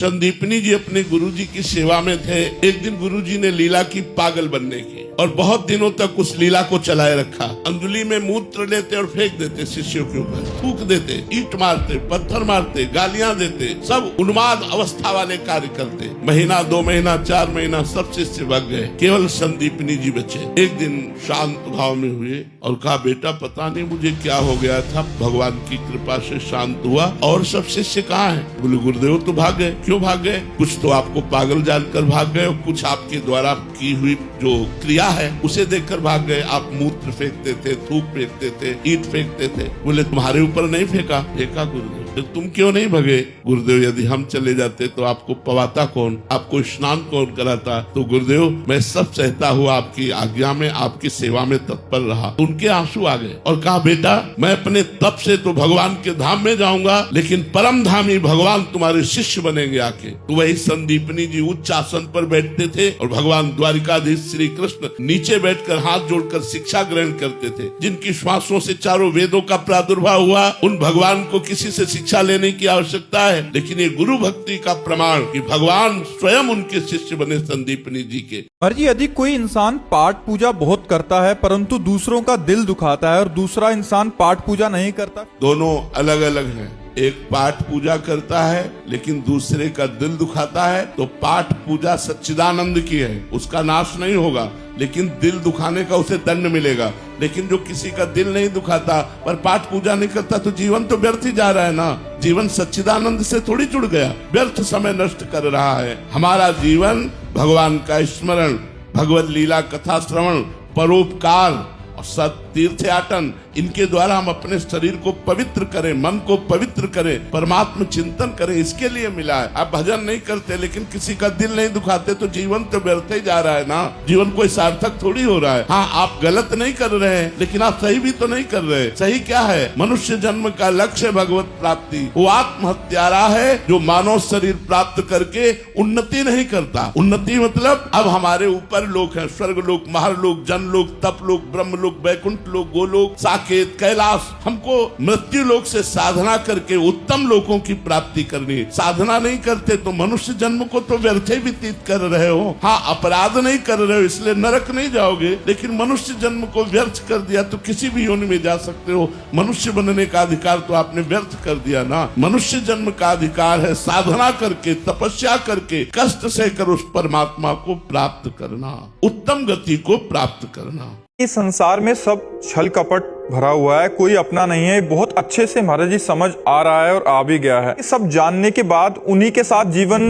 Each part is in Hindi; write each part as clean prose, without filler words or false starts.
संदीपनी जी अपने गुरुजी की सेवा में थे। एक दिन गुरुजी ने लीला की पागल बनने की और बहुत दिनों तक उस लीला को चलाए रखा। अंगुली में मूत्र लेते और फेंक देते शिष्यों के ऊपर, थूक देते, ईंट मारते, पत्थर मारते, गालियां देते, सब उन्माद अवस्था वाले कार्य करते। महीना, 2 महीना, 4 महीना सब शिष्य भाग गए, केवल संदीपनी जी बचे। एक दिन शांत भाव में हुए और कहा, बेटा पता नहीं मुझे क्या हो गया था, भगवान की कृपा से शांत हुआ। और सब शिष्य कहाँ हैं? बोले गुरुदेव तो भाग गए। क्यों भाग गए? कुछ तो आपको पागल जानकर भाग गए और कुछ आपके द्वारा की हुई जो क्रिया है उसे देखकर भाग गए। आप मूत्र फेंकते थे, थूक फेंकते थे, ईंट फेंकते थे। बोले तुम्हारे ऊपर नहीं फेंका। फेंका गुरुदेव। तो तुम क्यों नहीं भगे? गुरुदेव यदि हम चले जाते तो आपको पवाता कौन, आपको स्नान कौन कराता? तो गुरुदेव मैं सब सहता हुआ आपकी आज्ञा में, आपकी सेवा में तत्पर रहा। उनके आंसू आ गए और कहा, बेटा मैं अपने तप से तो भगवान के धाम में जाऊंगा, लेकिन परम धामी भगवान तुम्हारे शिष्य बनेंगे आके। तो वही संदीपनी जी उच्च आसन पर बैठते थे और भगवान द्वारिकाधीश श्री कृष्ण नीचे बैठकर हाथ जोड़कर शिक्षा ग्रहण करते थे। जिनकी श्वासों से चारों वेदों का प्रादुर्भाव हुआ, उन भगवान को किसी से शिक्षा लेने की आवश्यकता है। लेकिन ये गुरु भक्ति का प्रमाण कि भगवान स्वयं उनके शिष्य बने संदीपनी जी के। और जी यदि कोई इंसान पाठ पूजा बहुत करता है परंतु दूसरों का दिल दुखाता है और दूसरा इंसान पाठ पूजा नहीं करता, दोनों अलग अलग हैं। एक पाठ पूजा करता है लेकिन दूसरे का दिल दुखाता है, तो पाठ पूजा सच्चिदानंद की है, उसका नाश नहीं होगा, लेकिन दिल दुखाने का उसे दंड मिलेगा। लेकिन जो किसी का दिल नहीं दुखाता पर पाठ पूजा नहीं करता, तो जीवन तो व्यर्थ ही जा रहा है ना। जीवन सच्चिदानंद से थोड़ी जुड़ गया, व्यर्थ समय नष्ट कर रहा है। हमारा जीवन भगवान का स्मरण, भगवत लीला कथा श्रवण, परोपकार और सत तीर्थयाटन, इनके द्वारा हम अपने शरीर को पवित्र करें, मन को पवित्र करें, परमात्मा चिंतन करें, इसके लिए मिला है। आप भजन नहीं करते लेकिन किसी का दिल नहीं दुखाते, तो जीवन तो व्यर्थ ही जा रहा है ना। जीवन कोई सार्थक थोड़ी हो रहा है। हाँ, आप गलत नहीं कर रहे हैं लेकिन आप सही भी तो नहीं कर रहे। सही क्या है? मनुष्य जन्म का लक्ष्य भगवत प्राप्ति। वो आत्महत्यारा है जो मानव शरीर प्राप्त करके उन्नति नहीं करता। उन्नति मतलब अब हमारे ऊपर लोक है, स्वर्ग लोक, महरलोक, जनलोक, तपलोक, ब्रह्मलोक, वैकुंठ लोक, गोलोक, साकेत, कैलाश। हमको मृत्यु लोक से साधना करके उत्तम लोकों की प्राप्ति करनी है। साधना नहीं करते तो मनुष्य जन्म को तो व्यर्थ ही व्यतीत कर रहे हो। हाँ, अपराध नहीं कर रहे हो इसलिए नरक नहीं जाओगे, लेकिन मनुष्य जन्म को व्यर्थ कर दिया तो किसी भी योनि में जा सकते हो। मनुष्य बनने का अधिकार तो आपने व्यर्थ कर दिया ना। मनुष्य जन्म का अधिकार है साधना करके, तपस्या करके, कष्ट सहकर उस परमात्मा को प्राप्त करना, उत्तम गति को प्राप्त करना। इस संसार में सब छल कपट भरा हुआ है, कोई अपना नहीं है। बहुत अच्छे से महाराज जी समझ आ रहा है और आ भी गया है। सब जानने के बाद उन्हीं के साथ जीवन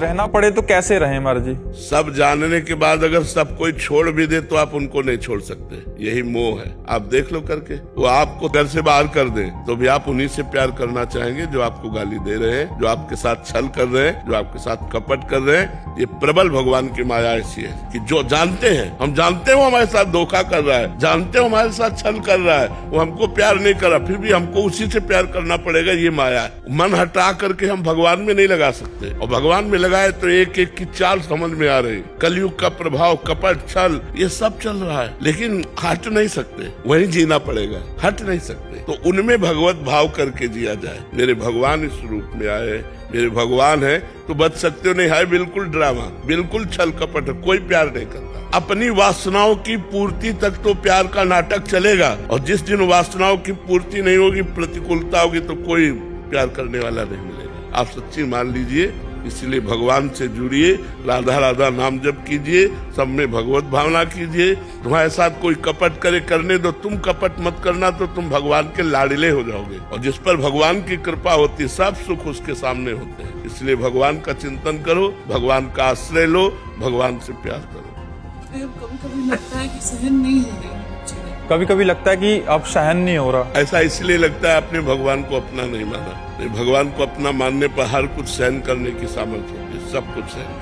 रहना पड़े तो कैसे रहे महाराज जी? सब जानने के बाद अगर सब कोई छोड़ भी दे तो आप उनको नहीं छोड़ सकते। यही मोह है। आप देख लो करके, वो आपको घर से बाहर कर दे तो भी आप उन्हीं से प्यार करना चाहेंगे जो आपको गाली दे रहे हैं, जो आपके साथ छल कर रहे हैं, जो आपके साथ कपट कर रहे हैं। ये प्रबल भगवान की माया ऐसी है कि जो जानते हैं, हम जानते हो हमारे साथ धोखा कर रहा है, जानते हो हमारे साथ छल कर रहा है, वो हमको प्यार नहीं करा, फिर भी हमको उसी से प्यार करना पड़ेगा। ये माया है। मन हटा करके हम भगवान में नहीं लगा सकते, और भगवान में लगाए तो एक एक की चाल समझ में आ रही। कलयुग का प्रभाव, कपट, छल, ये सब चल रहा है, लेकिन हट नहीं सकते, वहीं जीना पड़ेगा। हट नहीं सकते तो उनमें भगवत भाव करके जिया जाए। मेरे भगवान इस रूप में आए, मेरे भगवान है तो बच सकते हो। नहीं है बिल्कुल ड्रामा, बिल्कुल छल कपट, कोई प्यार नहीं करता। अपनी वासनाओं की पूर्ति तक तो प्यार का नाटक चलेगा, और जिस दिन वासनाओं की पूर्ति नहीं होगी, प्रतिकूलता होगी, तो कोई प्यार करने वाला नहीं मिलेगा। आप सच्ची मान लीजिए। इसलिए भगवान से जुड़िए, राधा राधा नाम जप कीजिए, सब में भगवत भावना कीजिए। तुम्हारे साथ कोई कपट करे, करने दो, तुम कपट मत करना, तो तुम भगवान के लाडले हो जाओगे। और जिस पर भगवान की कृपा होती, सब सुख उसके सामने होते हैं। इसलिए भगवान का चिंतन करो, भगवान का आश्रय लो, भगवान से प्यार करो। कभी कभी लगता है कि सहन नहीं हो रही, कभी कभी लगता है कि अब सहन नहीं हो रहा। ऐसा इसलिए लगता है अपने भगवान को अपना नहीं माना। भगवान को अपना मानने पर हर कुछ सहन करने की सामर्थ्य होती है, सब कुछ सहन